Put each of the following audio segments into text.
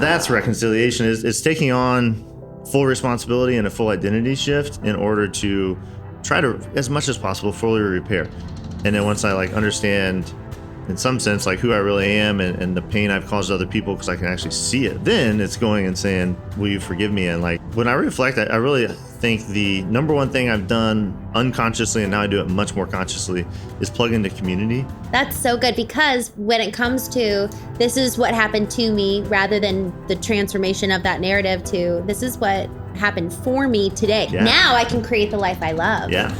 That's reconciliation, is taking on full responsibility and a full identity shift in order to try to, as much as possible, fully repair. And then once I understand in some sense who I really am and the pain I've caused other people, because I can actually see it, then it's going and saying, will you forgive me? And when I reflect, I really think the number one thing I've done unconsciously, and now I do it much more consciously, is plug into community. That's so good, because when it comes to this is what happened to me, rather than the transformation of that narrative to this is what happened for me today. Yeah. Now I can create the life I love. Yeah.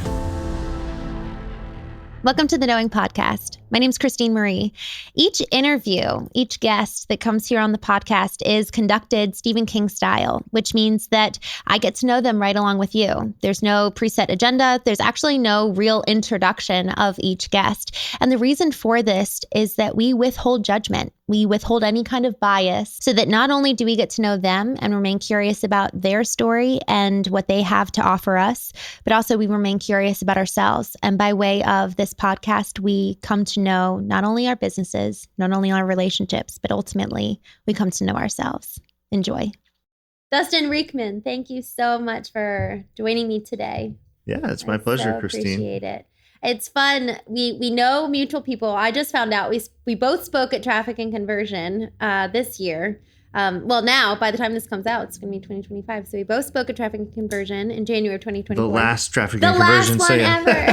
Welcome to the Knowing Podcast. My name's Christene Marie. Each interview, each guest that comes here on the podcast is conducted Stephen King style, which means that I get to know them right along with you. There's no preset agenda. There's actually no real introduction of each guest. And the reason for this is that we withhold judgment. We withhold any kind of bias so that not only do we get to know them and remain curious about their story and what they have to offer us, but also we remain curious about ourselves. And by way of this podcast, we come to know not only our businesses, not only our relationships, but ultimately we come to know ourselves. Enjoy. Dustin Riechmann, thank you so much for joining me today. Yeah, it's my pleasure, Christene. Appreciate it. It's fun. We know mutual people. I just found out we both spoke at Traffic and Conversion this year. Well, now, by the time this comes out, it's going to be 2025. So we both spoke at Traffic and Conversion in January of 2024. The last Traffic and Conversion. The last one ever.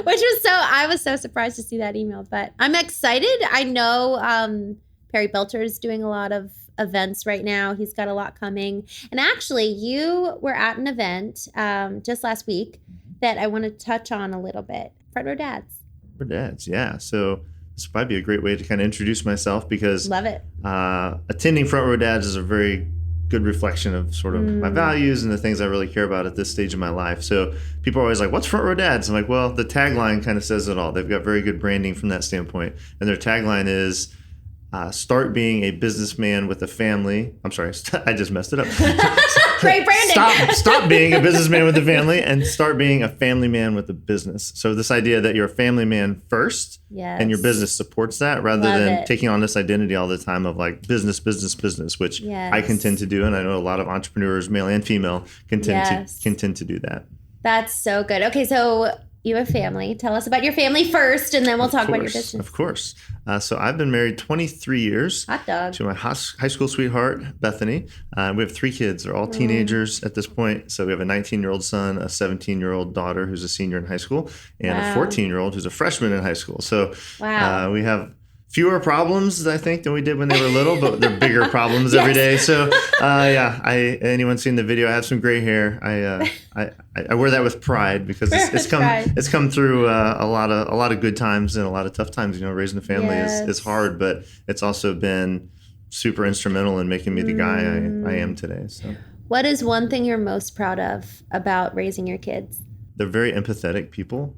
Which was I was so surprised to see that email. But I'm excited. I know Perry Belter is doing a lot of events right now. He's got a lot coming. And actually, you were at an event just last week that I want to touch on a little bit. Front Row Dads. For dads, yeah. So this would probably be a great way to kind of introduce myself, because love it. Attending Front Row Dads is a very good reflection of sort of my values and the things I really care about at this stage of my life. So people are always like, what's Front Row Dads? I'm like, well, the tagline kind of says it all. They've got very good branding from that standpoint. And their tagline is, start being a businessman with a family. I'm sorry, I just messed it up. Great branding. Stop being a businessman with a family and start being a family man with a business. So this idea that you're a family man first, yes, and your business supports that, rather than taking on this identity all the time of business, which yes, I can tend to do. And I know a lot of entrepreneurs, male and female, can tend to do that. That's so good. Okay, so you have family. Tell us about your family first, and then we'll talk about your business. Of course. So I've been married 23 years Hot dog. To my high school sweetheart, Bethany. We have 3 kids. They're all teenagers at this point. So we have a 19-year-old son, a 17-year-old daughter who's a senior in high school, and a 14-year-old who's a freshman in high school. So we have fewer problems, I think, than we did when they were little, but they're bigger problems every day. So, anyone seen the video? I have some gray hair. I wear that with pride, because it's come through a lot of good times and a lot of tough times. Raising a family is hard, but it's also been super instrumental in making me the guy I am today. So, what is one thing you're most proud of about raising your kids? They're very empathetic people.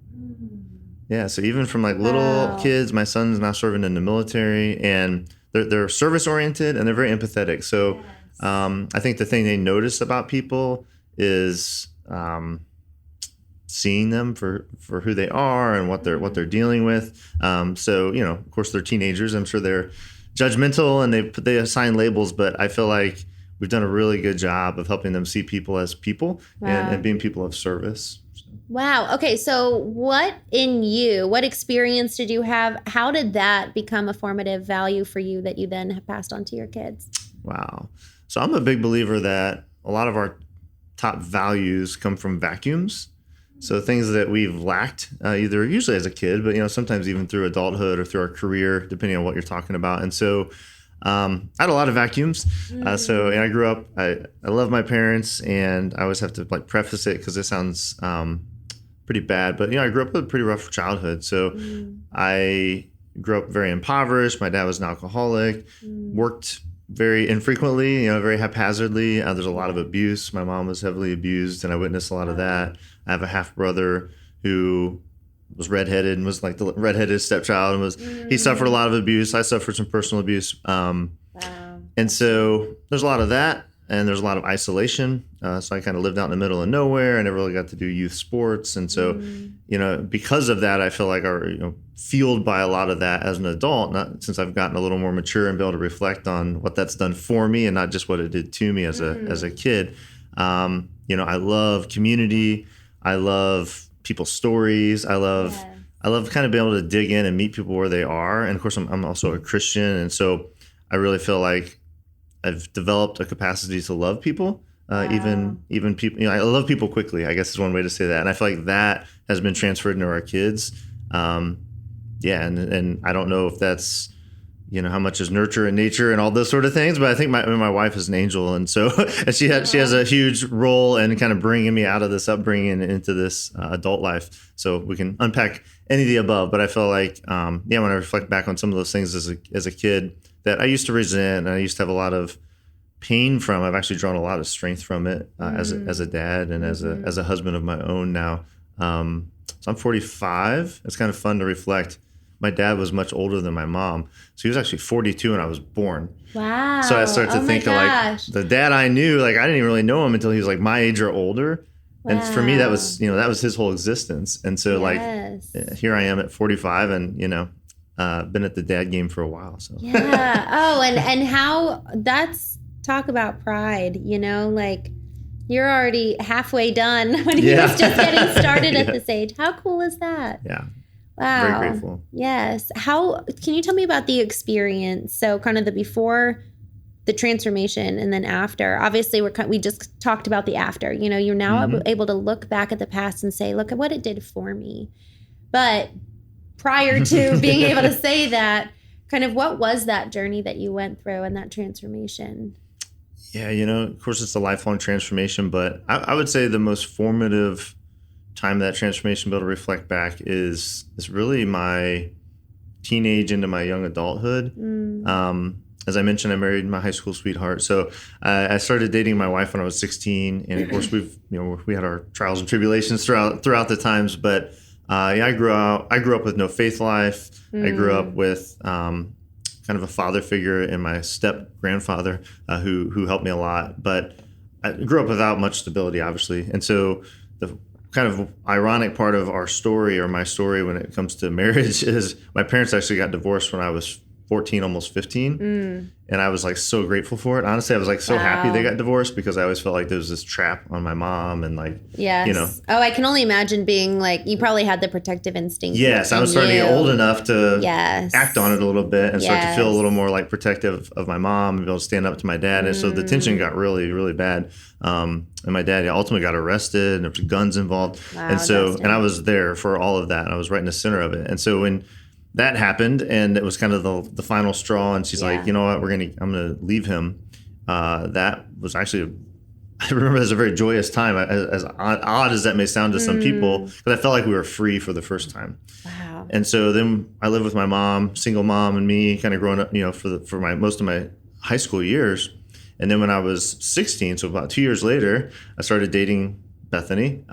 Yeah, so even from little kids, my son's now serving in the military, and they're service oriented and they're very empathetic. So I think the thing they notice about people is seeing them for who they are and what they're dealing with. So of course they're teenagers. I'm sure they're judgmental and they assign labels, but I feel like we've done a really good job of helping them see people as people and being people of service. Wow. Okay. So what experience did you have? How did that become a formative value for you that you then have passed on to your kids? Wow. So I'm a big believer that a lot of our top values come from vacuums. So things that we've lacked, usually as a kid, but sometimes even through adulthood or through our career, depending on what you're talking about. And so I had a lot of vacuums. So I grew up, I love my parents, and I always have to preface it because it sounds pretty bad, but I grew up with a pretty rough childhood. So I grew up very impoverished. My dad was an alcoholic, worked very infrequently, very haphazardly. There's a lot of abuse. My mom was heavily abused, and I witnessed a lot of that. I have a half brother who was redheaded and was the redheaded stepchild, and he suffered a lot of abuse. I suffered some personal abuse. And so there's a lot of that. and there's a lot of isolation. So I kind of lived out in the middle of nowhere. I never really got to do youth sports. And so, because of that, I feel like I'm fueled by a lot of that as an adult, not since I've gotten a little more mature and be able to reflect on what that's done for me and not just what it did to me as a kid. I love community. I love people's stories. I love kind of being able to dig in and meet people where they are. And of course, I'm also a Christian. And so I really feel like I've developed a capacity to love people, even people. I love people quickly, I guess is one way to say that. And I feel like that has been transferred into our kids. And I don't know if that's, how much is nurture and nature and all those sort of things. But I think my wife is an angel. And so and she has a huge role in kind of bringing me out of this upbringing into this adult life. So we can unpack any of the above. But I feel like, when I reflect back on some of those things as a kid that I used to resent and I used to have a lot of pain from, I've actually drawn a lot of strength from it as a dad and as a husband of my own now. So I'm 45. It's kind of fun to reflect. My dad was much older than my mom. So he was actually 42 when I was born. Wow. So I started to think of like the dad I knew, like I didn't even really know him until he was like my age or older. Wow. And for me, that was, that was his whole existence. And so like here I am at 45 and, been at the dad game for a while. So yeah. Oh, and how talk about pride, like you're already halfway done when he was just getting started at this age. How cool is that? Yeah. Wow. Very grateful. Yes. Can you tell me about the experience? So kind of the before, the transformation, and then after. Obviously, we just talked about the after. You're now able to look back at the past and say, look at what it did for me. But prior to being able to say that, kind of what was that journey that you went through and that transformation? Yeah, of course, it's a lifelong transformation, but I would say the most formative time that transformation, be able to reflect back, is really my teenage into my young adulthood. As I mentioned, I married my high school sweetheart. So I started dating my wife when I was 16, and of course we had our trials and tribulations throughout the times. But I grew up with no faith life. I grew up with kind of a father figure in my step grandfather who helped me a lot. But I grew up without much stability, obviously, and so the kind of ironic part of our story, or my story, when it comes to marriage is my parents actually got divorced when I was 14, almost 15. And I was like so grateful for it. Honestly, I was like so happy they got divorced, because I always felt like there was this trap on my mom and like, Oh, I can only imagine being like, you probably had the protective instinct. Yes, I was starting to get old enough to act on it a little bit and start to feel a little more like protective of my mom and be able to stand up to my dad. And so the tension got really, really bad. And my dad ultimately got arrested and there was guns involved. Wow, and so, Dustin. and I was there for all of that. I was right in the center of it. And so when that happened, and it was kind of the final straw, and she's like, you know what, I'm gonna leave him. That was actually, I remember, it was a very joyous time, as odd as that may sound to some people, because I felt like we were free for the first time. Wow. And so then I lived with my mom, single mom, and me, kind of growing up, for most of my high school years. And then when I was 16, so about 2 years later, I started dating Bethany,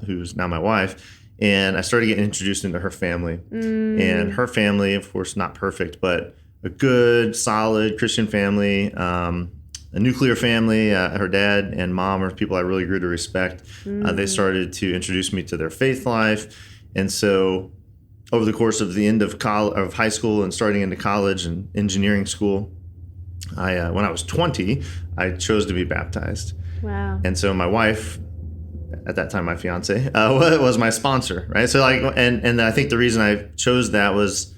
who's now my wife. And I started getting introduced into her family. And her family, of course, not perfect, but a good, solid Christian family, a nuclear family. Her dad and mom are people I really grew to respect. They started to introduce me to their faith life. And so over the course of the end of high school and starting into college and engineering school, when I was 20, I chose to be baptized. Wow. And so my wife, at that time my fiance, was my sponsor, right? So and I think the reason I chose that was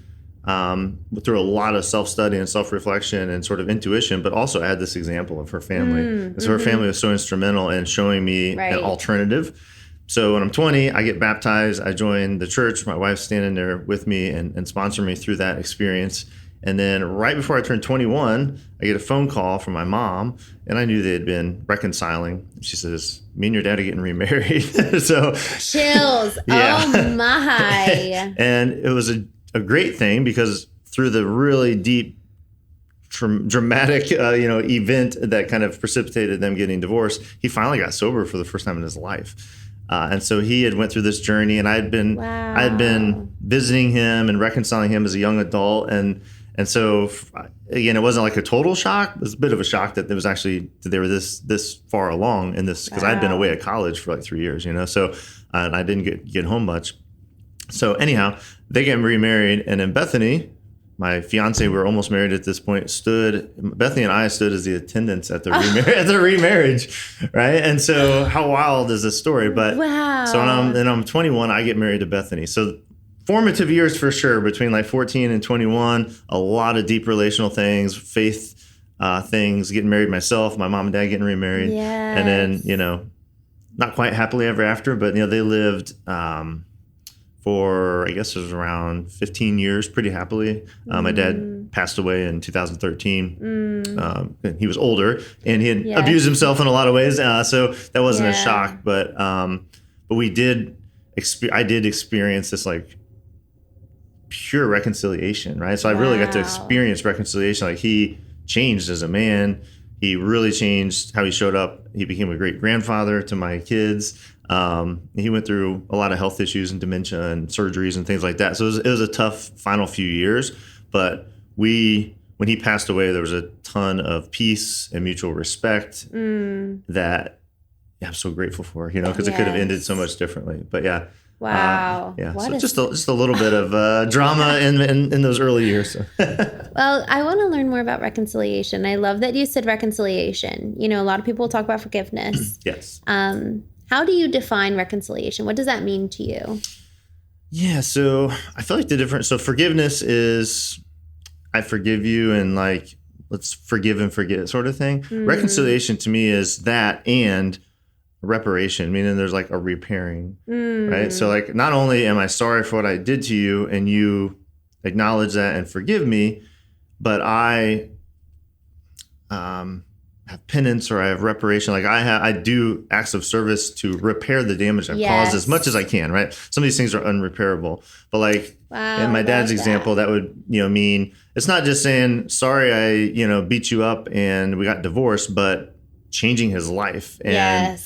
through a lot of self-study and self-reflection and sort of intuition, but also I had this example of her family. And so her family was so instrumental in showing me an alternative. So when I'm 20, I get baptized, I join the church, my wife's standing there with me and sponsor me through that experience. And then right before I turned 21, I get a phone call from my mom, and I knew they had been reconciling. She says, "Me and your dad are getting remarried." So chills. Oh my. And it was a great thing, because through the really deep, dramatic, event that kind of precipitated them getting divorced, he finally got sober for the first time in his life. And so he had went through this journey, and I had been visiting him and reconciling him as a young adult, and And so again, it wasn't like a total shock. It was a bit of a shock that there was actually, that they were this far along in this, because I'd been away at college for like 3 years, so and I didn't get home much. So anyhow, they get remarried, and then Bethany, my fiance, we were almost married at this point, Bethany and I stood as the attendants at the remarriage, right? And so how wild is this story? But wow. So when I'm 21, I get married to Bethany. So formative years for sure, between like 14 and 21, a lot of deep relational things, faith things, getting married myself, my mom and dad getting remarried. Yes. And then, not quite happily ever after, but they lived for, I guess it was around 15 years pretty happily. My dad passed away in 2013. He was older, and he had abused himself in a lot of ways. So that wasn't a shock, but I did experience this like pure reconciliation, right? So I really got to experience reconciliation. Like, he changed as a man. He really changed how he showed up. He became a great grandfather to my kids. He went through a lot of health issues and dementia and surgeries and things like that. So it was a tough final few years, but when he passed away, there was a ton of peace and mutual respect that I'm so grateful for, because it could have ended so much differently. But yeah. Wow. So just a little bit of drama in those early years. Well, I want to learn more about reconciliation. I love that you said reconciliation. A lot of people talk about forgiveness. Yes. How do you define reconciliation? What does that mean to you? Yeah. So I feel like so forgiveness is, I forgive you, and like, let's forgive and forget sort of thing. Reconciliation to me is that, and reparation, meaning there's like a repairing, right? So like, not only am I sorry for what I did to you and you acknowledge that and forgive me, but I have penance, or I have reparation. Like I do acts of service to repair the damage I've caused as much as I can, right? Some of these things are unrepairable, but like in my dad's example, that would, mean it's not just saying, sorry, I, beat you up and we got divorced, but changing his life and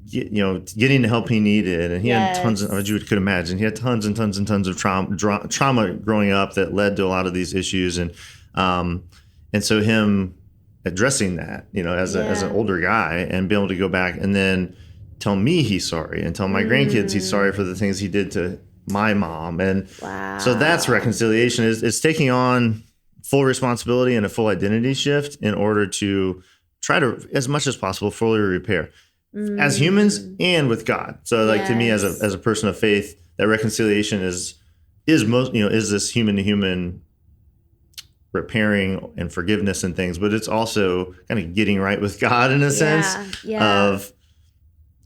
getting the help he needed. And he had tons of, as you could imagine, he had tons and tons and tons of trauma growing up that led to a lot of these issues. And so him addressing that, as an older guy, and be able to go back and then tell me he's sorry, and tell my grandkids he's sorry for the things he did to my mom. And so that's reconciliation, is taking on full responsibility and a full identity shift in order to try to, as much as possible, fully repair as humans and with God. So like to me, as a person of faith, that reconciliation is most, is this human to human repairing and forgiveness and things, but it's also kind of getting right with God in a sense of,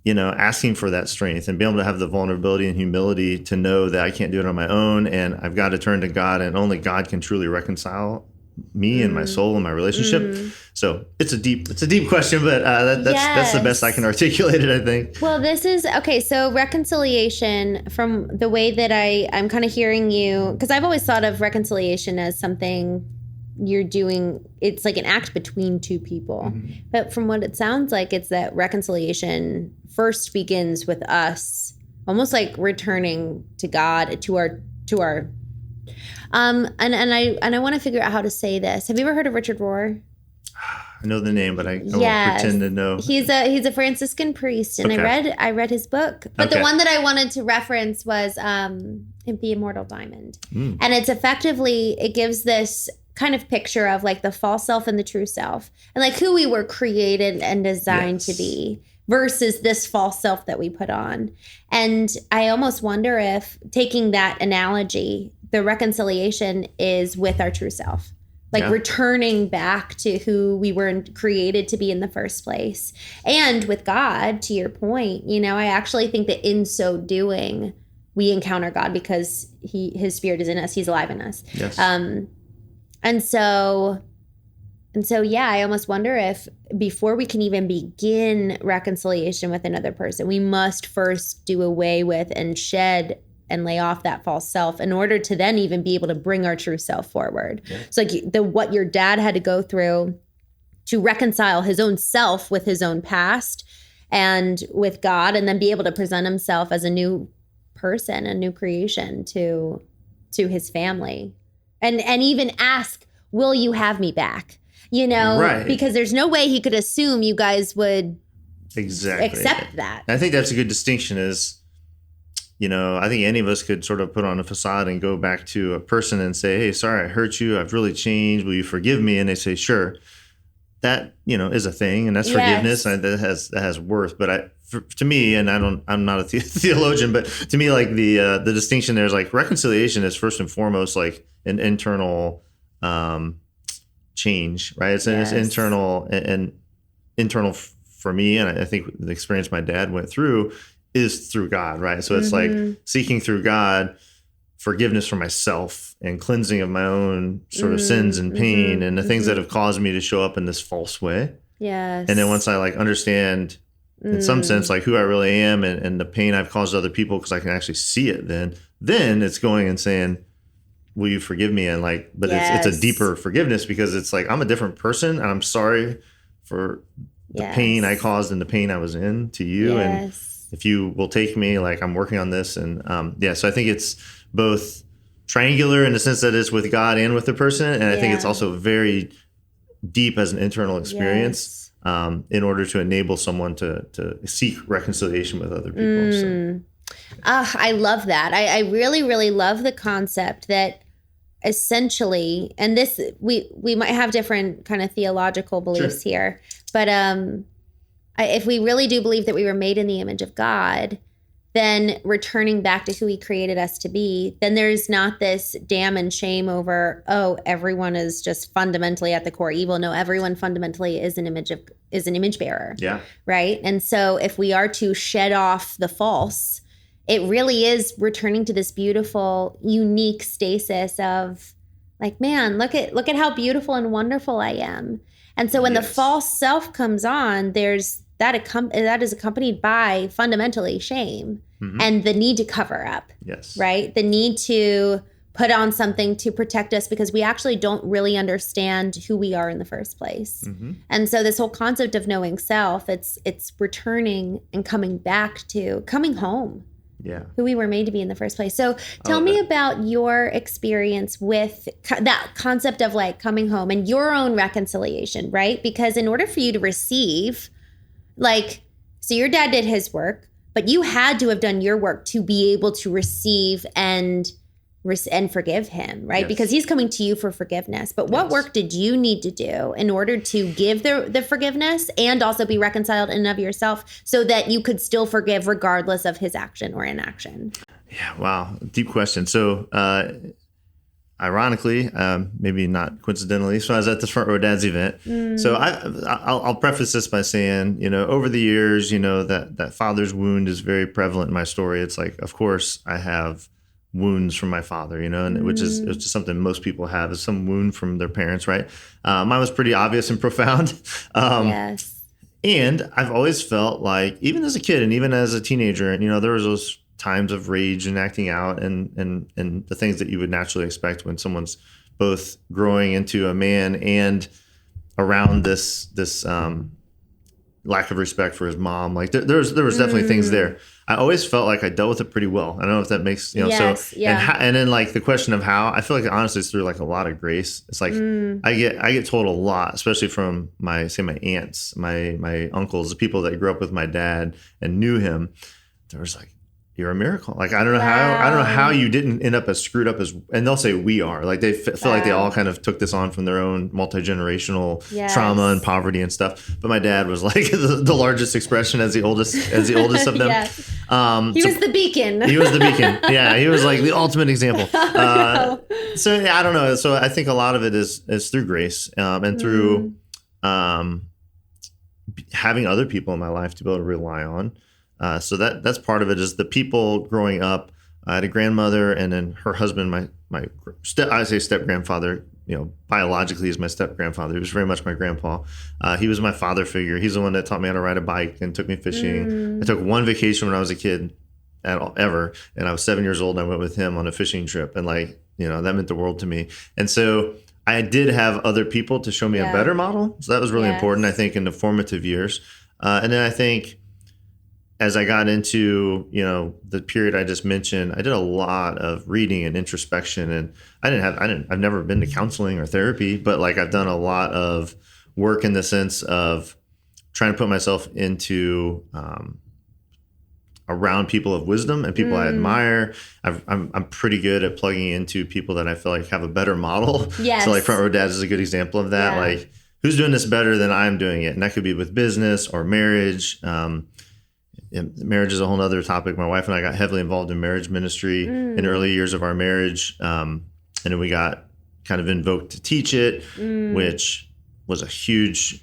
asking for that strength and being able to have the vulnerability and humility to know that I can't do it on my own, and I've got to turn to God, and only God can truly reconcile me and my soul and my relationship. So it's a deep question, but that's the best I can articulate it, I think. Well, this is okay. So reconciliation, from the way that I'm kind of hearing you, because I've always thought of reconciliation as something you're doing, it's like an act between two people. But from what it sounds like, it's that reconciliation first begins with us, almost like returning to God, to our and I want to figure out how to say this. Have you ever heard of Richard Rohr? I know the name, but I won't pretend to know. He's a Franciscan priest, and I read his book. But the one that I wanted to reference was The Immortal Diamond. And it's effectively, it gives this kind of picture of like the false self and the true self, and like who we were created and designed to be, versus this false self that we put on. And I almost wonder if, taking that analogy, the reconciliation is with our true self, like returning back to who we were created to be in the first place. And with God, to your point, I actually think that in so doing, we encounter God, because his spirit is in us. He's alive in us. Yes. And so, I almost wonder if before we can even begin reconciliation with another person, we must first do away with and shed and lay off that false self in order to then even be able to bring our true self forward. Yeah. So like what your dad had to go through to reconcile his own self with his own past and with God, and then be able to present himself as a new person, a new creation to his family. And even ask will you have me back? You know, Right. because there's no way he could assume you guys would accept that. I think that's a good distinction is, you know, I think any of us could sort of put on a facade and go back to a person and say, hey, sorry, I hurt you. I've really changed. Will you forgive me? And they say, sure. That, you know, is a thing, and that's forgiveness, and that has worth. But to me, and I'm not a theologian, but to me, like the distinction there is like reconciliation is first and foremost like an internal change, right? It's internal and internal for me, and I think the experience my dad went through is through God, right? So it's like seeking through God forgiveness for myself and cleansing of my own sort of sins and pain and the things that have caused me to show up in this false way. Yes. And then once I like understand in some sense like who I really am and the pain I've caused other people because I can actually see it, then it's going and saying, will you forgive me? And like, but it's a deeper forgiveness because it's like, I'm a different person and I'm sorry for the pain I caused and the pain I was in to you. And if you will take me, like I'm working on this. And so I think it's both triangular in the sense that it's with God and with the person. And I think it's also very deep as an internal experience in order to enable someone to seek reconciliation with other people. So. I love that. I really, really love the concept that essentially, and this, we might have different kind of theological beliefs here, but if we really do believe that we were made in the image of God, then returning back to who he created us to be, then there's not this damn and shame over, oh, everyone is just fundamentally at the core evil. No, everyone fundamentally is an image bearer. Yeah. Right. And so if we are to shed off the false, it really is returning to this beautiful, unique stasis of like, man, look at how beautiful and wonderful I am. And so when the false self comes on, there's that is accompanied by fundamentally shame and the need to cover up. Yes. Right. The need to put on something to protect us because we actually don't really understand who we are in the first place. And so this whole concept of knowing self, it's returning and coming back to coming home. Yeah. Who we were made to be in the first place. So tell me about your experience with that concept of like coming home and your own reconciliation, right? Because in order for you to receive, like, so your dad did his work, but you had to have done your work to be able to receive and forgive him, right? Yes. Because he's coming to you for forgiveness. But what work did you need to do in order to give the forgiveness and also be reconciled in and of yourself so that you could still forgive regardless of his action or inaction? Yeah, wow. Deep question. So ironically, maybe not coincidentally, so I was at the Front Row Dads event. So I'll preface this by saying, you know, over the years, you know, that father's wound is very prevalent in my story. It's like, of course, I have wounds from my father, you know, and which is it's just something most people have is some wound from their parents, right? Mine was pretty obvious and profound. Yes. And I've always felt like, even as a kid and even as a teenager, and you know, there was those times of rage and acting out and the things that you would naturally expect when someone's both growing into a man and around this lack of respect for his mom. Like there was definitely things there. I always felt like I dealt with it pretty well. I don't know if that makes, you know, and then like the question of how, I feel like honestly it's through like a lot of grace. It's like I get told a lot, especially from my aunts, my uncles, the people that grew up with my dad and knew him. There was like, you're a miracle. Like, I don't know how you didn't end up as screwed up as, and they'll say we are. Like they feel like they all kind of took this on from their own multi-generational trauma and poverty and stuff. But my dad was like the largest expression as the oldest of them. He was the beacon. He was the beacon. Yeah, he was like the ultimate example. So yeah, I don't know. So I think a lot of it is through grace and through having other people in my life to be able to rely on. So that's part of it is the people growing up. I had a grandmother and then her husband, my step grandfather, you know, biologically is my step grandfather. He was very much my grandpa. He was my father figure. He's the one that taught me how to ride a bike and took me fishing. I took one vacation when I was a kid ever. And I was 7 years old and I went with him on a fishing trip. And like, you know, that meant the world to me. And so I did have other people to show me a better model. So that was really important, I think, in the formative years. And then I think as I got into, the period I just mentioned, I did a lot of reading and introspection, and I've never been to counseling or therapy, but like I've done a lot of work in the sense of trying to put myself into, around people of wisdom and people I admire. I'm pretty good at plugging into people that I feel like have a better model. Yes. So like Front Row Dads is a good example of that. Yeah. Like, who's doing this better than I'm doing it? And that could be with business or marriage. Marriage is a whole other topic. My wife and I got heavily involved in marriage ministry in early years of our marriage. And then we got kind of invoked to teach it, which was a huge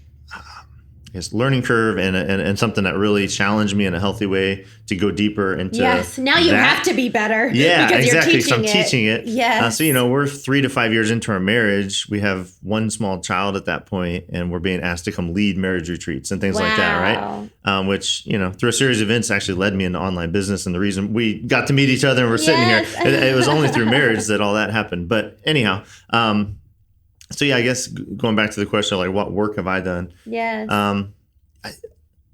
learning curve and something that really challenged me in a healthy way to go deeper into. Yes. Now you have to be better. Yeah, because exactly. You're So I'm teaching it. Yes. So, we're 3 to 5 years into our marriage. We have one small child at that point, and we're being asked to come lead marriage retreats and things like that. Right. Which, through a series of events actually led me into online business. And the reason we got to meet each other and we're sitting here, it was only through marriage that all that happened. But anyhow, so yeah, I guess going back to the question of like, what work have I done? Yes.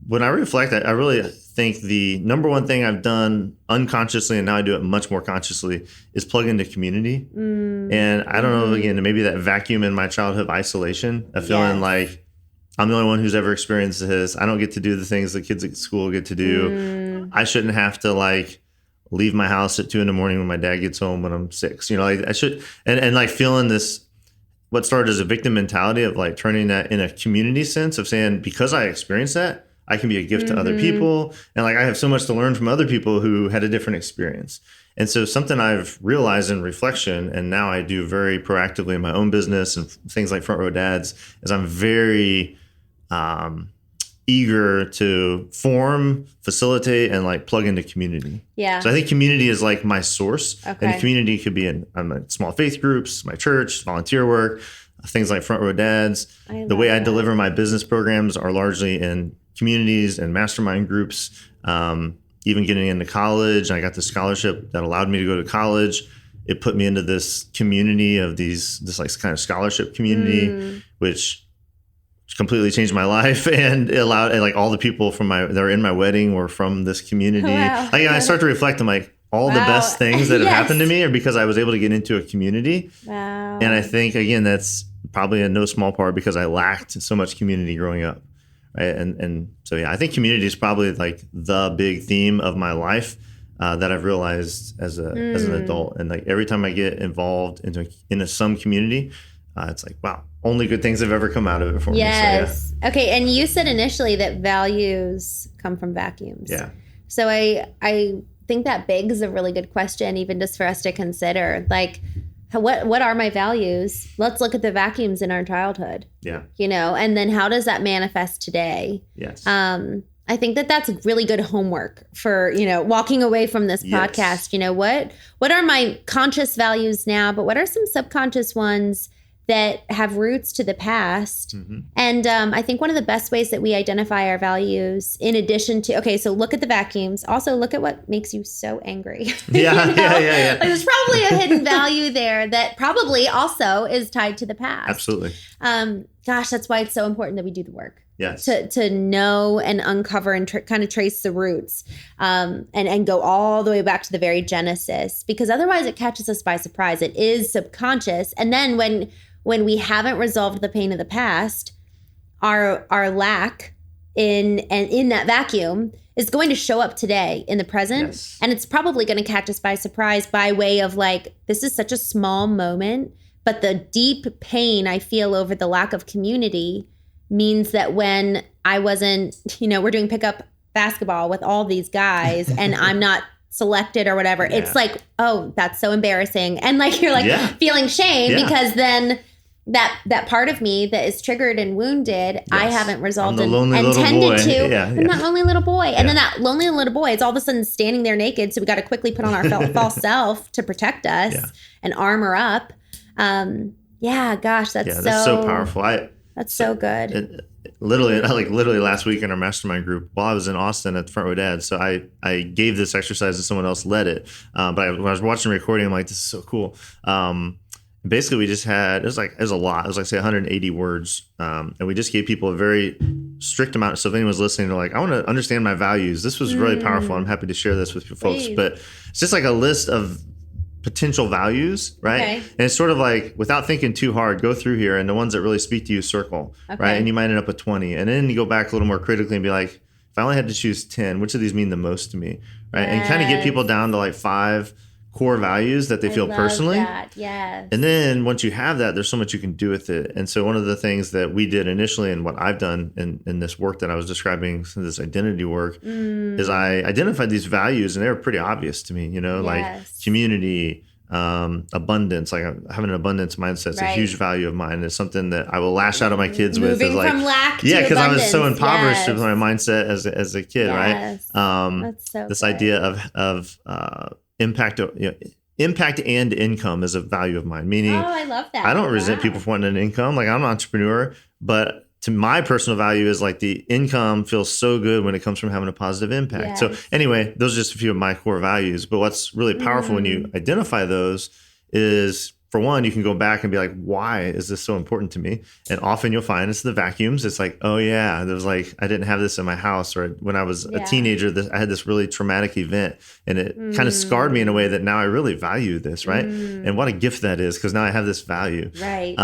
When I reflect, I really think the number one thing I've done unconsciously, and now I do it much more consciously, is plug into community. And I don't know, again, maybe that vacuum in my childhood of isolation, of feeling like I'm the only one who's ever experienced this. I don't get to do the things the kids at school get to do. I shouldn't have to like leave my house at 2 a.m. when my dad gets home when I'm 6. Like I should, and like feeling this, what started as a victim mentality of like turning that in a community sense of saying, because I experienced that, I can be a gift to other people. And like, I have so much to learn from other people who had a different experience. And so something I've realized in reflection, and now I do very proactively in my own business and things like Front Row Dads, is I'm very eager to form, facilitate, and like plug into community. Yeah. So I think community is like my source. Okay. And community could be in small faith groups, my church, volunteer work, things like Front Row Dads. The way I deliver my business programs are largely in communities and mastermind groups. Even getting into college, I got the scholarship that allowed me to go to college. It put me into this community of this like kind of scholarship community, which completely changed my life, and it allowed, and like all the people that are in my wedding were from this community. Wow. Like, I start to reflect, I'm like, all the best things that have happened to me are because I was able to get into a community. Wow. And I think, again, that's probably in no small part because I lacked so much community growing up. Right. And so, yeah, I think community is probably like the big theme of my life that I've realized as an adult. And like every time I get involved into some community, it's like, wow, only good things have ever come out of it for me. Yes. So, yeah. Okay. And you said initially that values come from vacuums. Yeah. So I think that begs a really good question, even just for us to consider. Like, what are my values? Let's look at the vacuums in our childhood. Yeah. And then how does that manifest today? Yes. I think that's really good homework for, walking away from this podcast. What are my conscious values now, but what are some subconscious ones that have roots to the past? And I think one of the best ways that we identify our values, in addition to, so look at the vacuums, also look at what makes you so angry. Yeah. Like, there's probably a hidden value there that probably also is tied to the past. Absolutely. Gosh, that's why it's so important that we do the work. Yes. To know and uncover and kind of trace the roots, and go all the way back to the very genesis, because otherwise it catches us by surprise. It is subconscious. And then when we haven't resolved the pain of the past, our lack in that vacuum is going to show up today in the present. Yes. And it's probably going to catch us by surprise by way of like, this is such a small moment, but the deep pain I feel over the lack of community means that when I wasn't, we're doing pickup basketball with all these guys and I'm not selected or whatever, it's like, oh, that's so embarrassing. And like, you're like feeling shame because then that part of me that is triggered and wounded, I haven't resolved and tended to. I'm that lonely little boy. And then that lonely little boy is all of a sudden standing there naked. So we got to quickly put on our false self to protect us and armor up. Gosh, that's so powerful. That's so good. Literally last week in our mastermind group, while I was in Austin at the Front Row Dads, so I gave this exercise and someone else led it. But when I was watching the recording, I'm like, this is so cool. Basically, we just had, it was a lot. It was like, say, 180 words. And we just gave people a very strict amount. So if anyone's listening, they're like, I want to understand my values. This was really powerful. I'm happy to share this with you folks. Please. But it's just like a list of potential values, right? Okay. And it's sort of like, without thinking too hard, go through here, and the ones that really speak to you, circle, right? And you might end up with 20. And then you go back a little more critically and be like, if I only had to choose 10, which of these mean the most to me, right? And kind of get people down to like 5 core values that they feel personally. Yes. And then once you have that, there's so much you can do with it. And so one of the things that we did initially, and what I've done in this work that I was describing, this identity work, is I identified these values, and they were pretty obvious to me, like community, abundance. Like having an abundance mindset is a huge value of mine. It's something that I will lash out at my kids with. Moving like, from lack to because I was so impoverished yes. with my mindset as a kid, right? That's so this good. idea of impact, impact and income is a value of mine. Meaning, I love that. I don't resent people for wanting an income. Like, I'm an entrepreneur, but to my personal value is like the income feels so good when it comes from having a positive impact. So anyway, those are just a few of my core values. But what's really powerful when you identify those is, for one, you can go back and be like, why is this so important to me? And often you'll find it's the vacuums. It's like, oh yeah, there was like, I didn't have this in my house, or when I was a teenager, I had this really traumatic event, and it kind of scarred me in a way that now I really value this, right? And what a gift that is, because now I have this value. Right.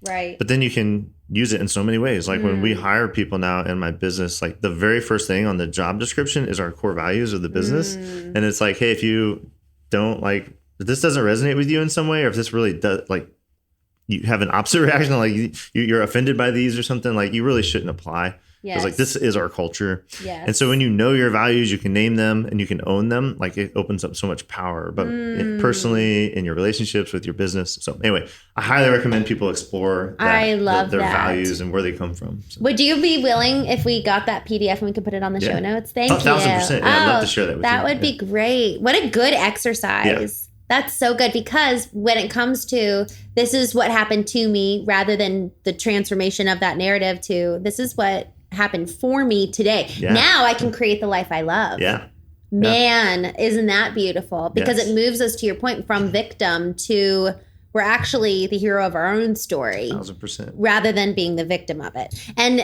Right. But then you can use it in so many ways. Like when we hire people now in my business, like the very first thing on the job description is our core values of the business. And it's like, hey, if you don't like, if this doesn't resonate with you in some way, or if this really does, like you have an opposite reaction, like you're offended by these or something, like you really shouldn't apply. Because like this is our culture. And so when you know your values, you can name them and you can own them. Like it opens up so much power, but personally, in your relationships with your business. So anyway, I highly recommend people explore that, I love their that. values and where they come from. So. Would you be willing, if we got that PDF and we could put it on the show notes? Thank you. 1,000%. Yeah, I'd love to share that with you. That would be great. What a good exercise. That's so good, because when it comes to this is what happened to me, rather than the transformation of that narrative to this is what happened for me today. Now I can create the life I love. Man, isn't that beautiful? Because it moves us, to your point, from victim to we're actually the hero of our own story. 1,000%. Rather than being the victim of it. And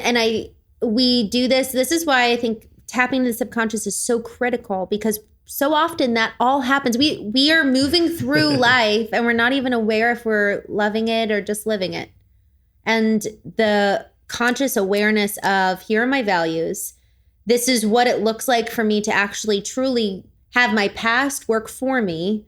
we do this. This is why I think tapping into the subconscious is so critical, because so often that all happens. We are moving through life and we're not even aware if we're loving it or just living it. And the conscious awareness of, here are my values. This is what it looks like for me to actually truly have my past work for me.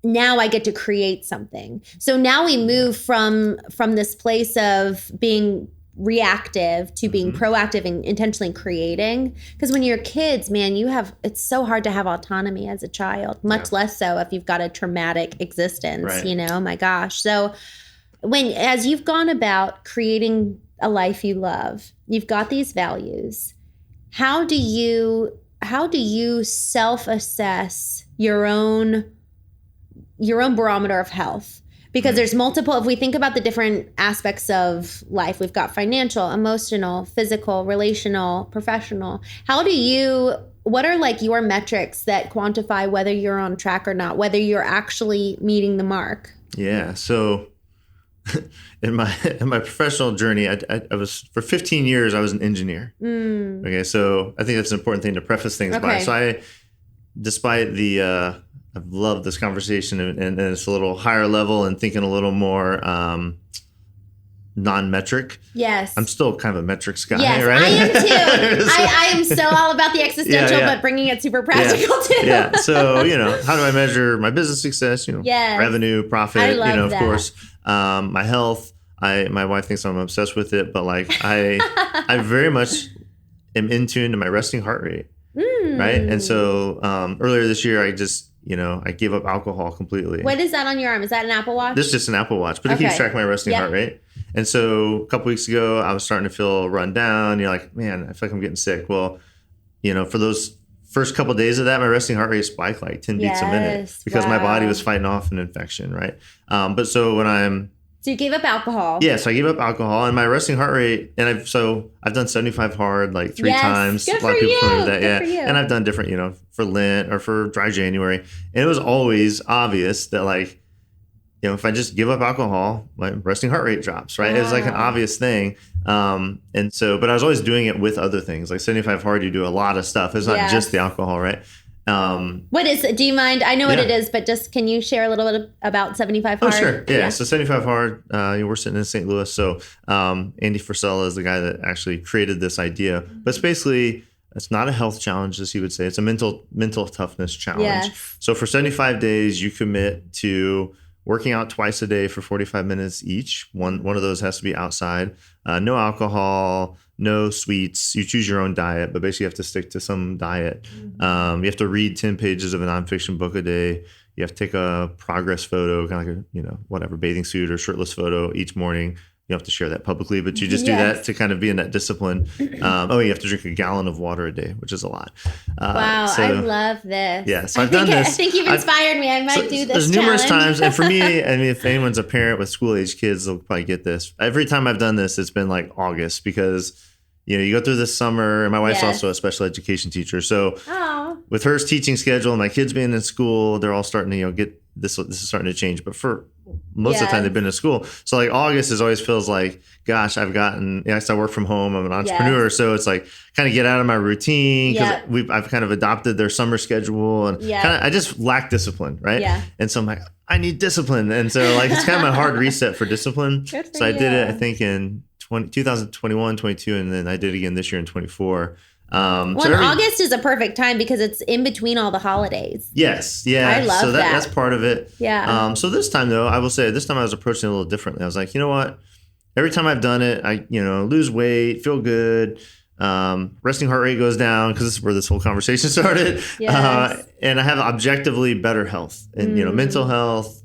Now I get to create something. So now we move from this place of being reactive to being proactive and intentionally creating. Because when you're kids, man, it's so hard to have autonomy as a child, much less so if you've got a traumatic existence, my gosh. So as you've gone about creating a life you love, you've got these values. How do you self-assess your own barometer of health? Because there's multiple, if we think about the different aspects of life, we've got financial, emotional, physical, relational, professional. What are like your metrics that quantify whether you're on track or not, whether you're actually meeting the mark? Yeah. So in my professional journey, I was, for 15 years, I was an engineer. Okay. So I think that's an important thing to preface things by. So despite I've loved this conversation, and it's a little higher level and thinking a little more non-metric. Yes. I'm still kind of a metrics guy, right? I am too. I am so all about the existential, but bringing it super practical too. So, how do I measure my business success? Revenue, profit, of course. My health. My wife thinks I'm obsessed with it, but like I very much am in tune to my resting heart rate. Right. And so earlier this year, I just, I gave up alcohol completely. What is that on your arm? Is that an Apple Watch? This is just an Apple Watch, but it keeps track of my resting heart rate. And so a couple weeks ago, I was starting to feel run down. You're like, man, I feel like I'm getting sick. Well, for those first couple of days of that, my resting heart rate spiked like 10 beats a minute because my body was fighting off an infection, right? But so when So you gave up alcohol. Yeah, so I gave up alcohol, and my resting heart rate, and I've done 75 hard like 3 times. Good a lot of people familiar with that. Good for you. And I've done different, for Lent or for dry January. And it was always obvious that like if I just give up alcohol, my resting heart rate drops, right? It's like an obvious thing. And so, but I was always doing it with other things. Like 75 Hard, you do a lot of stuff. It's not just the alcohol, right? What is it? Do you mind? I know what it is, but just can you share a little bit about 75 Hard? Oh, sure. Yeah. So 75 Hard, we're sitting in St. Louis. So Andy Frisella is the guy that actually created this idea. But it's basically, it's not a health challenge, as he would say. It's a mental toughness challenge. Yes. So for 75 days, you commit to working out twice a day for 45 minutes each. One of those has to be outside. No alcohol, no sweets. You choose your own diet, but basically you have to stick to some diet. You have to read 10 pages of a nonfiction book a day. You have to take a progress photo, kind of like a, whatever, bathing suit or shirtless photo each morning. You don't have to share that publicly, but you just do that to kind of be in that discipline. You have to drink a gallon of water a day, which is a lot. Wow, I love this. Yeah, so I've done this. I think you've inspired me. I might do this. There's numerous times, and for me, I mean, if anyone's a parent with school-age kids, they'll probably get this. Every time I've done this, it's been like August because you go through this summer, and my wife's also a special education teacher. So with her teaching schedule, and my kids being in school, they're all starting to get this is starting to change. But for most of the time they've been in school. So like August always feels like, gosh, I work from home. I'm an entrepreneur. So it's like kind of get out of my routine because I've kind of adopted their summer schedule and I just lack discipline. Right. Yeah. And so I'm like, I need discipline. And so like, it's kind of a hard reset for discipline. So I did it, I think in 2021, 22, and then I did it again this year in 24. August is a perfect time because it's in between all the holidays. Yes. Yeah. I love that. That's part of it. Yeah. So this time though, I will say this time I was approaching it a little differently. I was like, you know what? Every time I've done it, I, lose weight, feel good. Resting heart rate goes down because this is where this whole conversation started. Yes. And I have objectively better health and, mental health,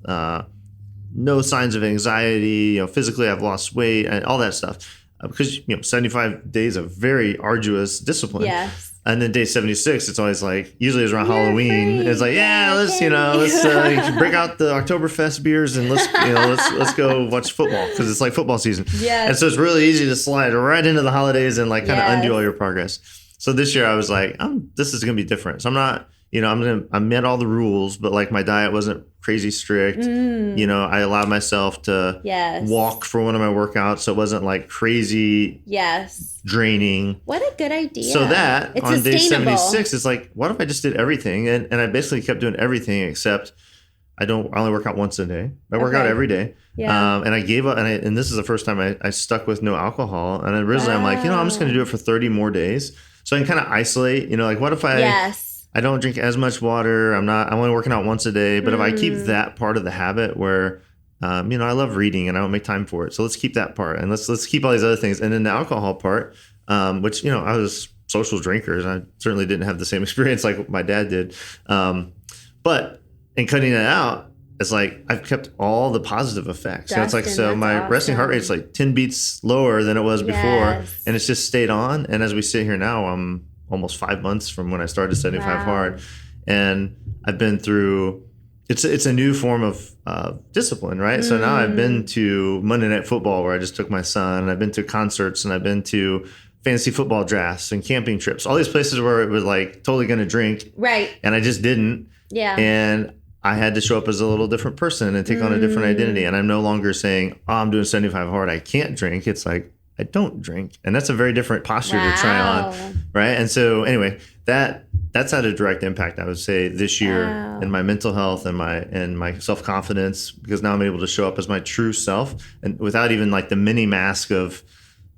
no signs of anxiety, physically I've lost weight and all that stuff. Because 75 days of very arduous discipline. Yes. And then day 76, it's always like, usually it's around Halloween. It's like, let's break out the Oktoberfest beers and let's go watch football because it's like football season. Yes. And so it's really easy to slide right into the holidays and like kind of undo all your progress. So this year I was like, this is going to be different. So I'm not, I met all the rules, but like my diet wasn't crazy strict. I allowed myself to walk for one of my workouts. So it wasn't like crazy draining. What a good idea. So that it's on day 76, it's like, what if I just did everything? And I basically kept doing everything except I only work out once a day. I work out every day. Yeah. And I gave up. And this is the first time I stuck with no alcohol. And originally I'm like, I'm just going to do it for 30 more days. So I can kind of isolate, like what if I don't drink as much water. I'm only working out once a day. But if I keep that part of the habit where, I love reading and I don't make time for it. So let's keep that part and let's keep all these other things. And then the alcohol part, which, I was social drinkers. I certainly didn't have the same experience like my dad did. But in cutting it out, it's like I've kept all the positive effects. Dustin, it's like, my resting heart rate's like 10 beats lower than it was before. And it's just stayed on. And as we sit here now, I'm almost 5 months from when I started 75 Hard. And I've been through, it's a new form of discipline, right? So now I've been to Monday Night Football where I just took my son, and I've been to concerts, and I've been to fantasy football drafts and camping trips, all these places where it was like totally going to drink. Right. And I just didn't. Yeah. And I had to show up as a little different person and take on a different identity. And I'm no longer saying, I'm doing 75 Hard, I can't drink. It's like, I don't drink. And that's a very different posture to try on. Right. And so anyway, that's had a direct impact, I would say, this year in my mental health and my self-confidence, because now I'm able to show up as my true self and without even like the mini mask of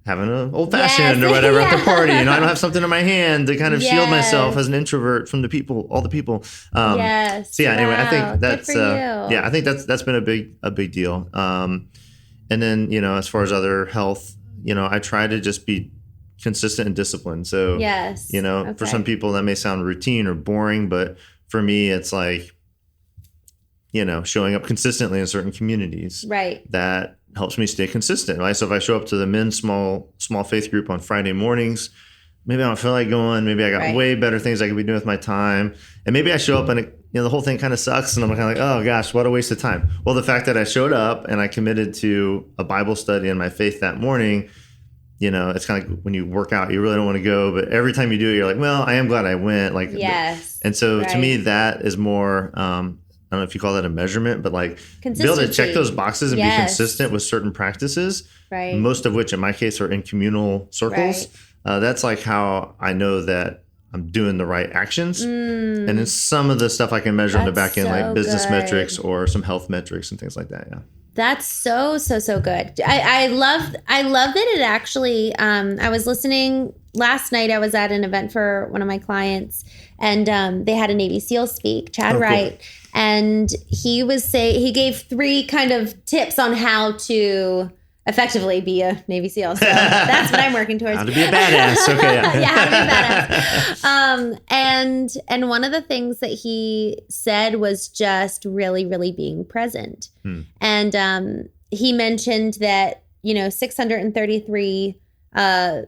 having an old fashioned or whatever at the party. I don't have something in my hand to kind of shield myself as an introvert from all the people. So anyway, I think that's, I think that's been a big deal. And then, as far as other health, I try to just be consistent and disciplined. So, for some people that may sound routine or boring, but for me, it's like, showing up consistently in certain communities. Right. That helps me stay consistent, right? So if I show up to the men's small faith group on Friday mornings, maybe I don't feel like going. Maybe I got way better things I could be doing with my time. And maybe I show up and the whole thing kind of sucks. And I'm kind of like, oh gosh, what a waste of time. Well, the fact that I showed up and I committed to a Bible study and my faith that morning, it's kind of like when you work out, you really don't want to go, but every time you do it, you're like, well, I am glad I went. Like, and so to me, that is more, don't know if you call that a measurement, but like be able to Consistency. check those boxes and be Yes. consistent with certain practices, Right. most of which in my case are in communal circles. That's like how I know that I'm doing the right actions. And then some of the stuff I can measure on the back end, like business metrics or some health metrics and things like that. Yeah. That's so good. I love that it actually, I was listening last night. I was at an event for one of my clients, and they had a Navy SEAL speak, Chad Wright. Cool. And he gave 3 kind of tips on how to effectively be a Navy SEAL. So that's what I'm working towards. How to be a badass. Okay. Yeah, how to be a badass. And one of the things that he said was just really, really being present. And he mentioned that, 633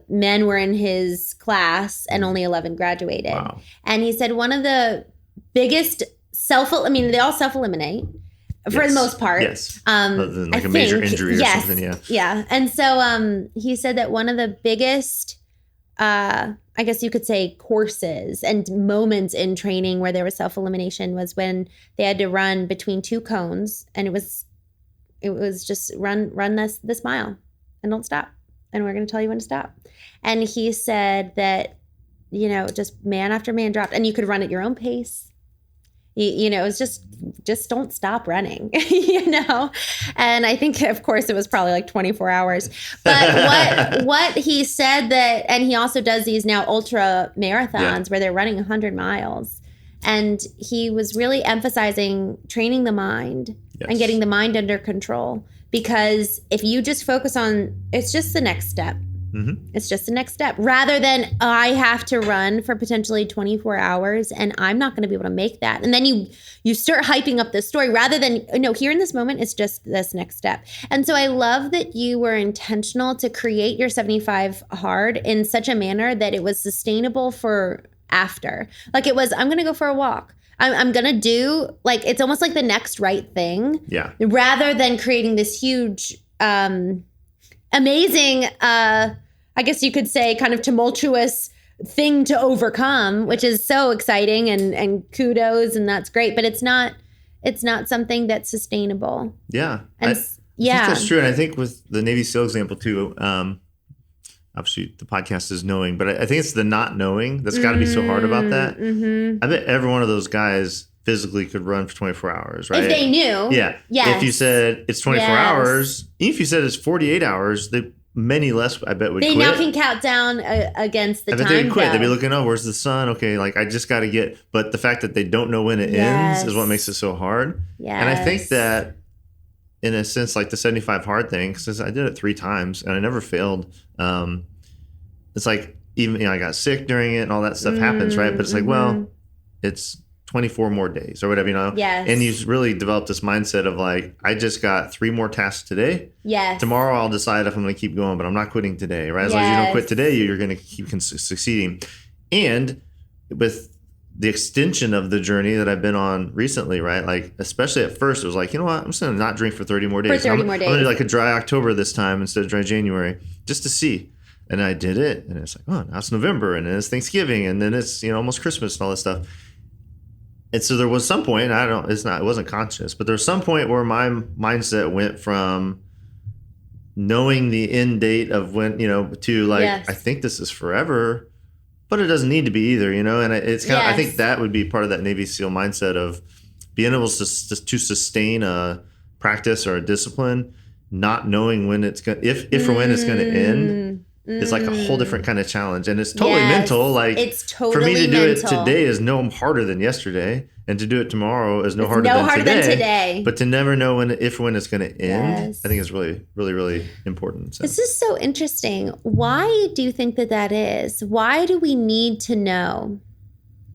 men were in his class and only 11 graduated. Wow. And he said one of the biggest they all self-eliminate. For the most part. Yes. Other than like a major injury or something. Yeah. Yeah. And so he said that one of the biggest, I guess you could say, courses and moments in training where there was self-elimination was when they had to run between 2 cones, and it was just run this mile and don't stop. And we're going to tell you when to stop. And he said that, just man after man dropped, and you could run at your own pace. It's just don't stop running, And I think, of course, it was probably like 24 hours. But what he said that, and he also does these now ultra marathons where they're running 100 miles. And he was really emphasizing training the mind and getting the mind under control. Because if you just focus on, it's just the next step. Mm-hmm. It's just the next step, rather than I have to run for potentially 24 hours and I'm not going to be able to make that. And then you start hyping up this story rather than, here in this moment, it's just this next step. And so I love that you were intentional to create your 75 hard in such a manner that it was sustainable for after. Like it was, I'm going to go for a walk. I'm going to do, like, it's almost like the next right thing. Yeah. Rather than creating this huge, amazing, I guess you could say, kind of tumultuous thing to overcome, which is so exciting and kudos, and that's great. But it's not something that's sustainable. Yeah. And I think that's true. And I think with the Navy SEAL example too, obviously the podcast is knowing, but I think it's the not knowing that's got to be so hard about that. Mm-hmm. I bet every one of those guys physically could run for 24 hours, right? If they knew. Yeah. Yes. If you said it's 24 hours, even if you said it's 48 hours, many less, I bet, would quit. They now can count down against the time. I bet they would quit. They'd be looking, where's the sun? Okay, like I just got to get. But the fact that they don't know when it ends is what makes it so hard. Yes. And I think that, in a sense, like the 75 hard thing, since I did it 3 times and I never failed. It's like even I got sick during it and all that stuff happens, right? But it's like, well, it's 24 more days or whatever, Yes. And you've really developed this mindset of like, I just got 3 more tasks today. Yes. Tomorrow I'll decide if I'm going to keep going, but I'm not quitting today, right? As long as you don't quit today, you're going to keep succeeding. And with the extension of the journey that I've been on recently, right? Like, especially at first, it was like, you know what? I'm just going to not drink for 30 more days. I'm going to do like a dry October this time instead of dry January, just to see. And I did it. And it's like, oh, now it's November and then it's Thanksgiving and then it's, almost Christmas and all this stuff. And so there was some point, it wasn't conscious, but there was some point where my mindset went from knowing the end date of when, to like, I think this is forever, but it doesn't need to be either, and it's kind of, I think that would be part of that Navy SEAL mindset of being able to sustain a practice or a discipline, not knowing when it's going to, if or when it's going to end. It's like a whole different kind of challenge. And it's totally mental. Like, it's totally for me to do it today is no harder than yesterday. And to do it tomorrow is no harder than today. But to never know when it's going to end, I think is really, really, really important. So. This is so interesting. Why do you think that is? Why do we need to know?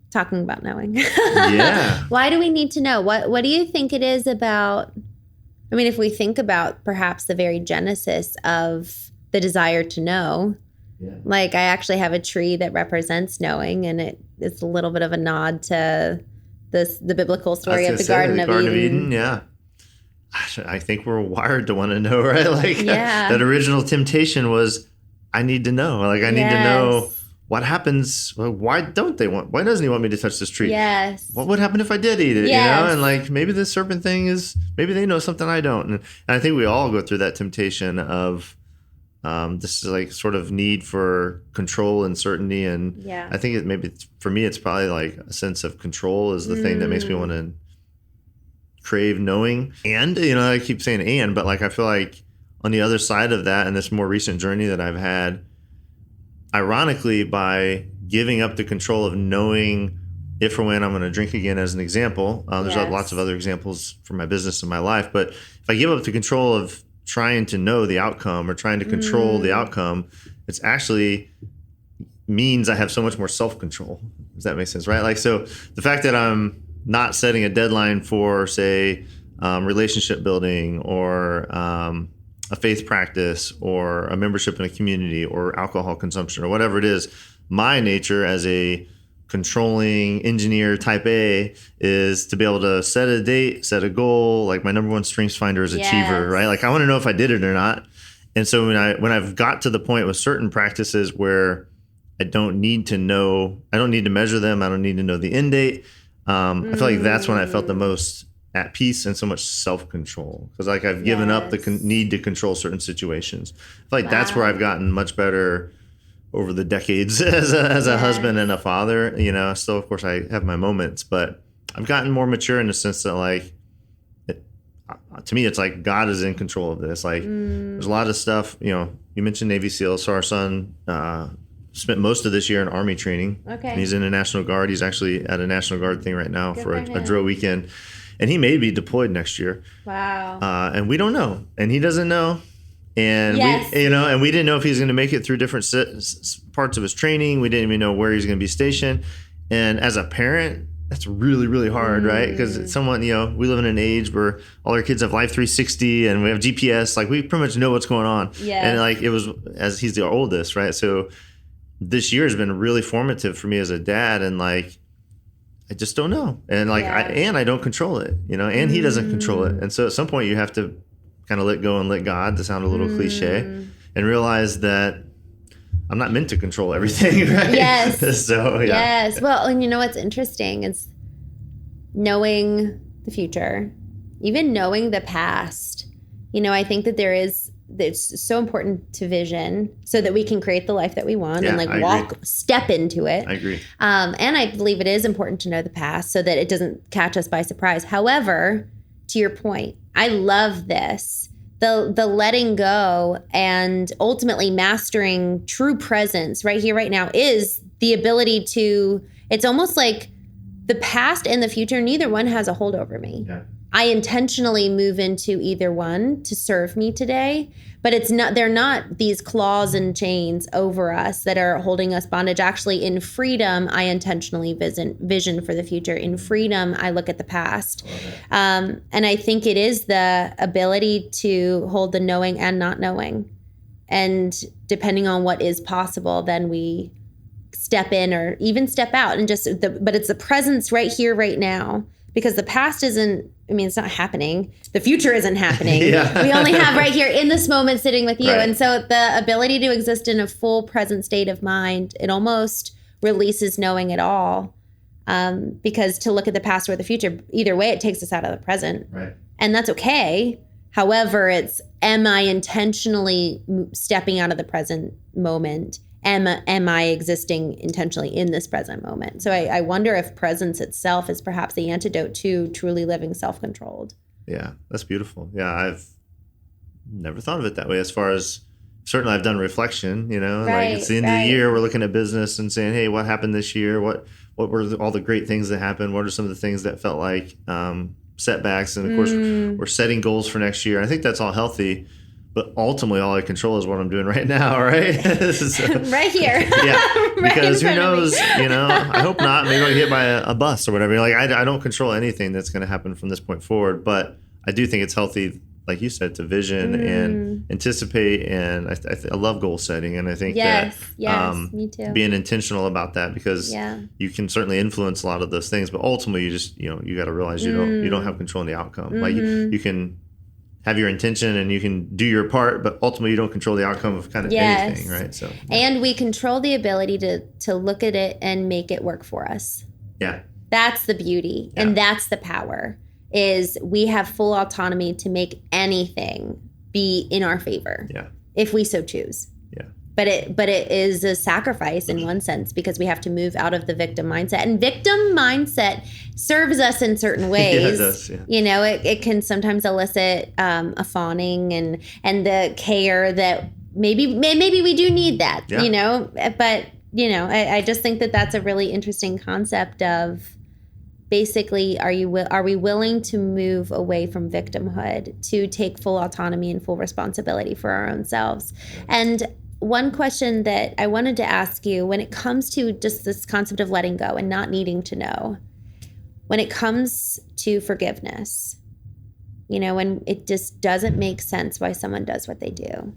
Talking about knowing. Yeah. Why do we need to know? What do you think it is about? I mean, if we think about perhaps the very genesis of the desire to know. Yeah. Like I actually have a tree that represents knowing, and it's a little bit of a nod to the biblical story of the Garden of Eden. Yeah. I think we're wired to want to know, right? Like that original temptation was, I need to know. Like I need to know what happens? Well, why doesn't he want me to touch this tree? Yes. What would happen if I did eat it? Yes. You know, and like maybe the serpent thing is, maybe they know something I don't. And I think we all go through that temptation of this is like sort of need for control and certainty. And I think for me, it's probably like a sense of control is the thing that makes me want to crave knowing. And, you know, I keep saying and, but like I feel like on the other side of that, and this more recent journey that I've had, ironically, by giving up the control of knowing if or when I'm going to drink again, as an example, there's lots of other examples for my business and my life. But if I give up the control of trying to know the outcome or trying to control the outcome, it's actually means I have so much more self-control. Does that make sense? Right? Like, so the fact that I'm not setting a deadline for, say, relationship building or a faith practice or a membership in a community or alcohol consumption or whatever it is, my nature as a controlling engineer type A is to be able to set a date, set a goal. Like my number one strengths finder is achiever, right? Like I want to know if I did it or not. And so when I've got to the point with certain practices where I don't need to measure them, I don't need to know the end date. I feel like that's when I felt the most at peace and so much self-control, because like I've given up the need to control certain situations. I feel like that's where I've gotten much better over the decades as a husband and a father. You know, still of course I have my moments, but I've gotten more mature in the sense that like to me it's like God is in control of this. Like there's a lot of stuff, you know, you mentioned Navy SEALs. So our son spent most of this year in Army training. Okay. And he's in the National Guard. He's actually at a National Guard thing right now for a drill weekend. And he may be deployed next year. Wow. And we don't know. And he doesn't know. And we didn't know if he was going to make it through different parts of his training. We didn't even know where he's going to be stationed. And as a parent, that's really, really hard, right? Because it's someone, you know, we live in an age where all our kids have Life 360 and we have GPS. Like we pretty much know what's going on. Yeah. And like it was, as he's the oldest, right? So this year has been really formative for me as a dad. And like, I just don't know. And like, I don't control it, you know, and he doesn't control it. And so at some point you have to kind of let go and let God, to sound a little cliche, and realize that I'm not meant to control everything, right? Yes. So, Yes. Well, and you know what's interesting is knowing the future, even knowing the past. You know, I think that it's so important to vision so that we can create the life that we want and like step into it. I agree. And I believe it is important to know the past so that it doesn't catch us by surprise. However, to your point, I love this. The letting go and ultimately mastering true presence right here, right now is the ability to, it's almost like the past and the future, neither one has a hold over me. Yeah. I intentionally move into either one to serve me today, but they're not these claws and chains over us that are holding us bondage. Actually, in freedom, I intentionally vision for the future. In freedom, I look at the past. And I think it is the ability to hold the knowing and not knowing. And depending on what is possible, then we step in or even step out and but it's the presence right here, right now. Because the past it's not happening. The future isn't happening. We only have right here in this moment sitting with you. Right. And so the ability to exist in a full present state of mind, it almost releases knowing it all. Because to look at the past or the future, either way, it takes us out of the present. Right. And that's okay. However, am I intentionally stepping out of the present moment? Am I existing intentionally in this present moment? So I wonder if presence itself is perhaps the antidote to truly living self-controlled. Yeah, that's beautiful. Yeah, I've never thought of it that way. As far as, certainly I've done reflection, you know, like it's the end of the year, we're looking at business and saying, hey, what happened this year? What were all the great things that happened? What are some of the things that felt like setbacks? And of course, we're setting goals for next year. I think that's all healthy. But ultimately, all I control is what I'm doing right now, right? So, right here. Yeah, because who knows, you know, I hope not. Maybe I'll get hit by a bus or whatever. Like, I don't control anything that's going to happen from this point forward. But I do think it's healthy, like you said, to vision and anticipate. And I love goal setting. And I think that me too. Being intentional about that, because you can certainly influence a lot of those things. But ultimately, you got to realize you don't have control in the outcome. Like you can have your intention and you can do your part, but ultimately you don't control the outcome of kind of anything, right? So, and we control the ability to look at it and make it work for us. Yeah. That's the beauty, and that's the power, is we have full autonomy to make anything be in our favor. Yeah. If we so choose. Yeah. But it is a sacrifice in one sense, because we have to move out of the victim mindset. And victim mindset serves us in certain ways. Yeah, it does, yeah. You know, it can sometimes elicit a fawning and the care that maybe we do need that, you know. But, you know, I just think that that's a really interesting concept of basically, are we willing to move away from victimhood to take full autonomy and full responsibility for our own selves? And one question that I wanted to ask you, when it comes to just this concept of letting go and not needing to know, when it comes to forgiveness, you know, when it just doesn't make sense why someone does what they do,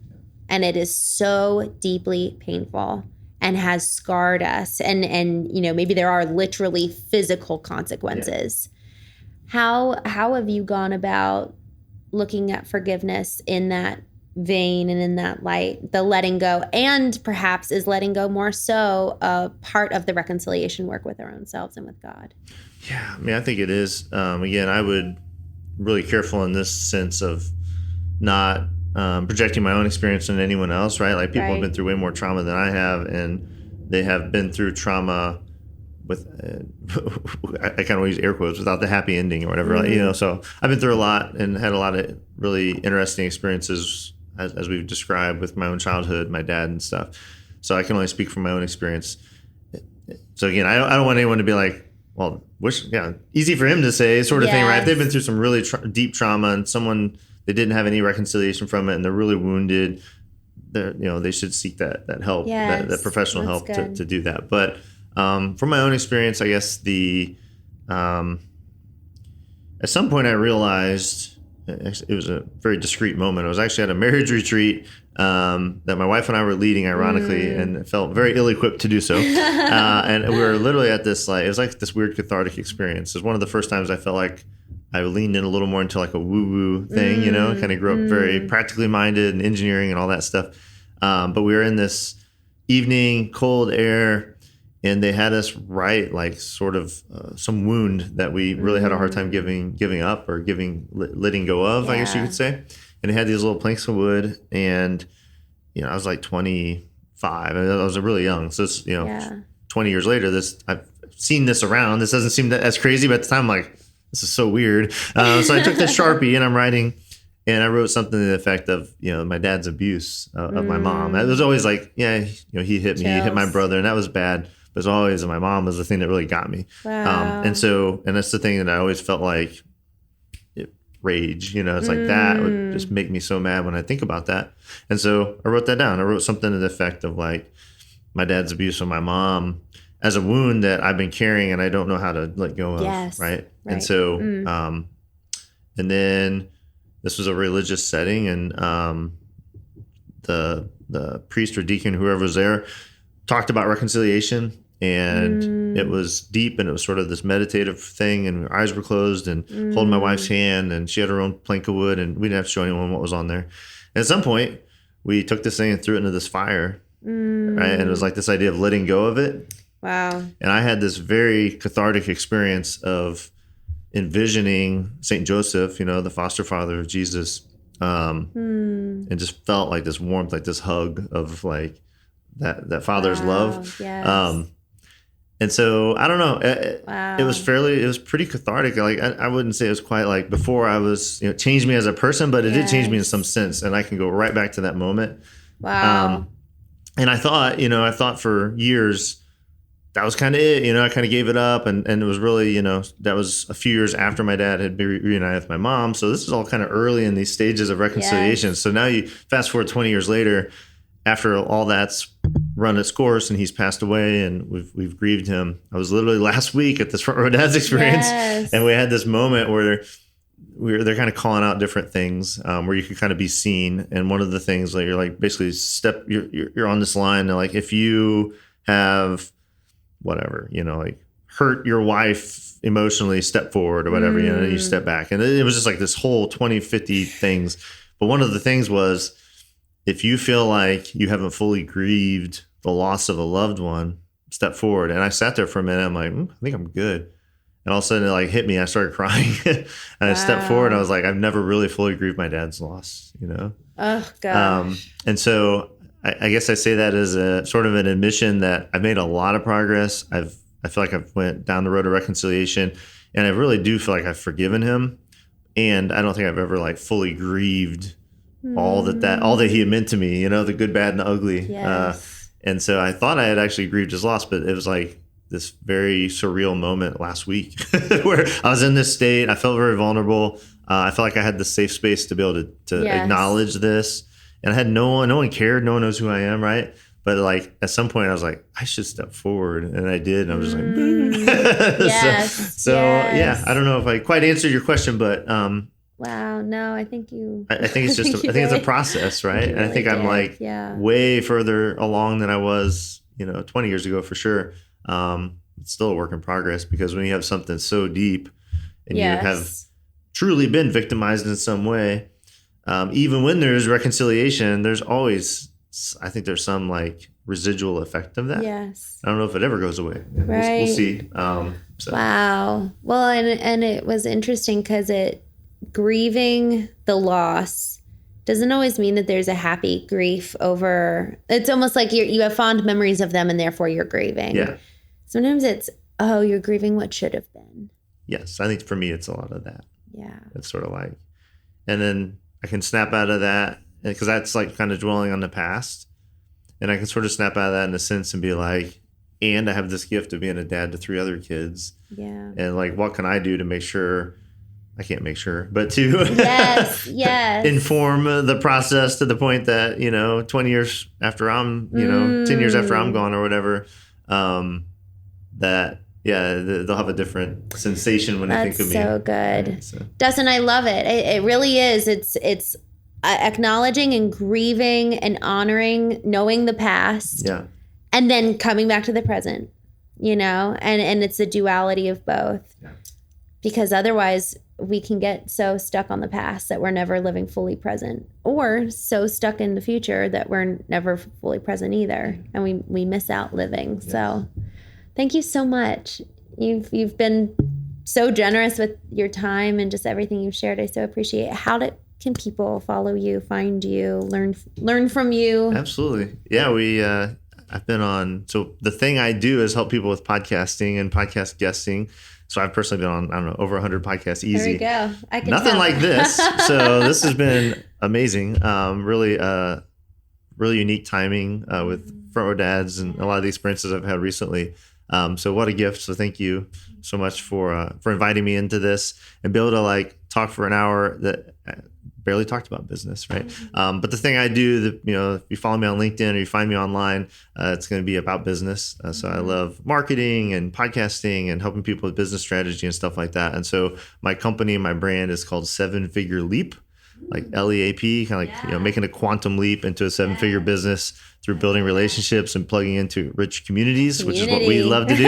and it is so deeply painful and has scarred us, and you know, maybe there are literally physical consequences. How have you gone about looking at forgiveness in that vein and in that light, the letting go, and perhaps is letting go more so a part of the reconciliation work with our own selves and with God? Yeah, I mean, I think it is. Again, I would really careful in this sense of not projecting my own experience on anyone else, right? Like people have been through way more trauma than I have, and they have been through trauma with, I kind of use air quotes, without the happy ending or whatever, like, you know. So I've been through a lot and had a lot of really interesting experiences, as we've described, with my own childhood, my dad and stuff. So I can only speak from my own experience. So again, I don't want anyone to be like, well, easy for him to say sort of thing, right? If they've been through some really deep trauma and someone, they didn't have any reconciliation from it and they're really wounded, they should seek that help, that professional help to do that. But from my own experience, I guess at some point I realized, it was a very discreet moment. I was actually at a marriage retreat that my wife and I were leading, ironically, and felt very ill-equipped to do so. And we were literally at this, it was like this weird cathartic experience. It was one of the first times I felt like I leaned in a little more into like a woo-woo thing, you know, kind of grew up very practically minded and engineering and all that stuff. But we were in this evening, cold air, and they had us write like sort of some wound that we really had a hard time giving up or letting go of, I guess you could say. And it had these little planks of wood, and you know, I was like 25. I was really young. So it's, 20 years later, I've seen this around. This doesn't seem as crazy, but at the time, I'm like, this is so weird. So I took this Sharpie and I'm writing, and I wrote something to the effect of, my dad's abuse of my mom. It was always like, he hit me, he hit my brother, and that was bad. But as always, my mom was the thing that really got me. Wow. And that's the thing that I always felt like rage, it's like that would just make me so mad when I think about that. And so I wrote that down. I wrote something to the effect of like my dad's abuse of my mom as a wound that I've been carrying and I don't know how to let go of. Yes. Right. And so, and then this was a religious setting, and the priest or deacon, whoever was there, talked about reconciliation, and it was deep, and it was sort of this meditative thing, and our eyes were closed, and holding my wife's hand, and she had her own plank of wood, and we didn't have to show anyone what was on there. And at some point, we took this thing and threw it into this fire, right? And it was like this idea of letting go of it. Wow. And I had this very cathartic experience of envisioning St. Joseph, the foster father of Jesus, and just felt like this warmth, like this hug of like that father's love. Yes. And so I don't know. It was pretty cathartic. Like I wouldn't say it was quite like before I was, it changed me as a person, but it did change me in some sense. And I can go right back to that moment. Wow. And I thought for years that was kind of it. I kind of gave it up, and it was really, that was a few years after my dad had been reunited with my mom. So this is all kind of early in these stages of reconciliation. Yes. So now you fast forward 20 years later, after all that's run its course and he's passed away and we've grieved him. I was literally last week at this Front Row Dads experience, and we had this moment where they're kind of calling out different things where you could kind of be seen. And one of the things, like, you're like basically you're on this line, like if you have whatever, like hurt your wife emotionally, step forward or whatever, you know, you step back. And it was just like this whole 20, 50 things. But one of the things was, if you feel like you haven't fully grieved the loss of a loved one, step forward. And I sat there for a minute. I'm like, I think I'm good. And all of a sudden it like hit me. I started crying and I stepped forward. And I was like, I've never really fully grieved my dad's loss, you know? Oh, gosh. And so I guess I say that as a sort of an admission that I've made a lot of progress. I feel like I've went down the road of reconciliation, and I really do feel like I've forgiven him. And I don't think I've ever like fully grieved all that he had meant to me, you know, the good, bad, and the ugly. Yes. And so I thought I had actually grieved his loss, but it was like this very surreal moment last week where I was in this state. I felt very vulnerable. I felt like I had the safe space to be able to acknowledge this. And I had no one cared. No one knows who I am, right? But like at some point I was like, I should step forward. And I did. And I was like, yes. So yeah, I don't know if I quite answered your question, but wow, no, I think you. I think it's just. I think it's a process, right? And I think I'm like way further along than I was, 20 years ago for sure. It's still a work in progress, because when you have something so deep, and you have truly been victimized in some way, even when there's reconciliation, there's always, I think there's some like residual effect of that. Yes. I don't know if it ever goes away. Right. We'll see. Wow. Well, and it was interesting because grieving the loss doesn't always mean that there's a happy grief over. It's almost like you have fond memories of them and therefore you're grieving. Yeah. Sometimes it's, you're grieving what should have been. Yes. I think for me, it's a lot of that. Yeah. It's sort of like, and then I can snap out of that, because that's like kind of dwelling on the past. And I can sort of snap out of that in a sense and be like, and I have this gift of being a dad to 3 other kids. Yeah. And like, what can I do to make sure, I can't make sure, but to yes. inform the process to the point that, 20 years after I'm, 10 years after I'm gone or whatever, that, they'll have a different sensation when they think of me. That's so good. Right, so. Dustin, I love it. It really is. It's acknowledging and grieving and honoring, knowing the past. Yeah. And then coming back to the present, and it's a duality of both. Yeah. Because otherwise we can get so stuck on the past that we're never living fully present, or so stuck in the future that we're never fully present either. And we miss out living. Yes. So thank you so much. You've been so generous with your time and just everything you've shared. I so appreciate it. How can people follow you, find you, learn from you? Absolutely. Yeah, I've been on, so the thing I do is help people with podcasting and podcast guesting. So I've personally been on, I don't know, over 100 podcasts easy. There we go. I can Nothing tell. like this. So this has been amazing. Really unique timing with front row dads and a lot of the experiences I've had recently. So what a gift. So thank you so much for inviting me into this and be able to like talk for an hour that barely talked about business, right? But the thing I do, if you follow me on LinkedIn or you find me online, it's going to be about business. So I love marketing and podcasting and helping people with business strategy and stuff like that. And so my company, my brand is called 7-Figure Leap, like LEAP, kind of like, making a quantum leap into a 7-figure business through building relationships and plugging into rich communities, which is what we love to do.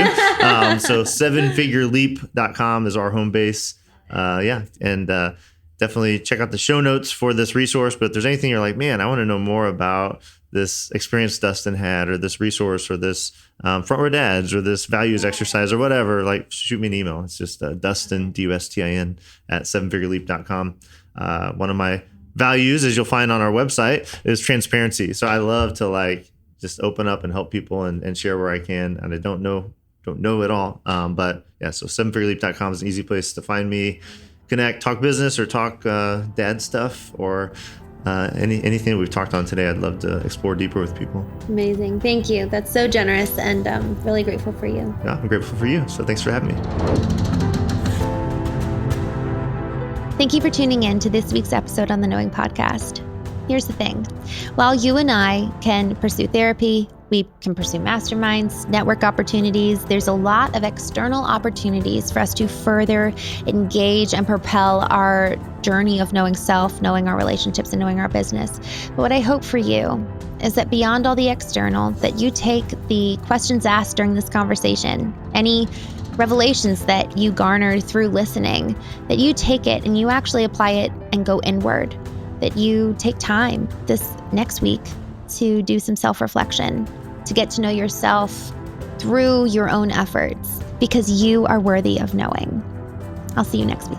So 7figureleap.com is our home base. And definitely check out the show notes for this resource. But if there's anything you're like, man, I want to know more about this experience Dustin had, or this resource, or this front row dads, or this values exercise, or whatever, like shoot me an email. It's just Dustin, DUSTIN, at 7figureleap.com. One of my values, as you'll find on our website, is transparency. So I love to like just open up and help people and share where I can. And I don't know it all. But yeah, so 7figureleap.com is an easy place to find me, connect, talk business, or talk dad stuff, or anything we've talked on today. I'd love to explore deeper with people. Amazing. Thank you. That's so generous, and really grateful for you. Yeah, I'm grateful for you. So thanks for having me. Thank you for tuning in to this week's episode on the Knowing Podcast. Here's the thing. While you and I can pursue therapy, we can pursue masterminds, network opportunities, there's a lot of external opportunities for us to further engage and propel our journey of knowing self, knowing our relationships, and knowing our business. But what I hope for you is that beyond all the external, that you take the questions asked during this conversation, any revelations that you garnered through listening, that you take it and you actually apply it and go inward, that you take time this next week to do some self-reflection, to get to know yourself through your own efforts, because you are worthy of knowing. I'll see you next week.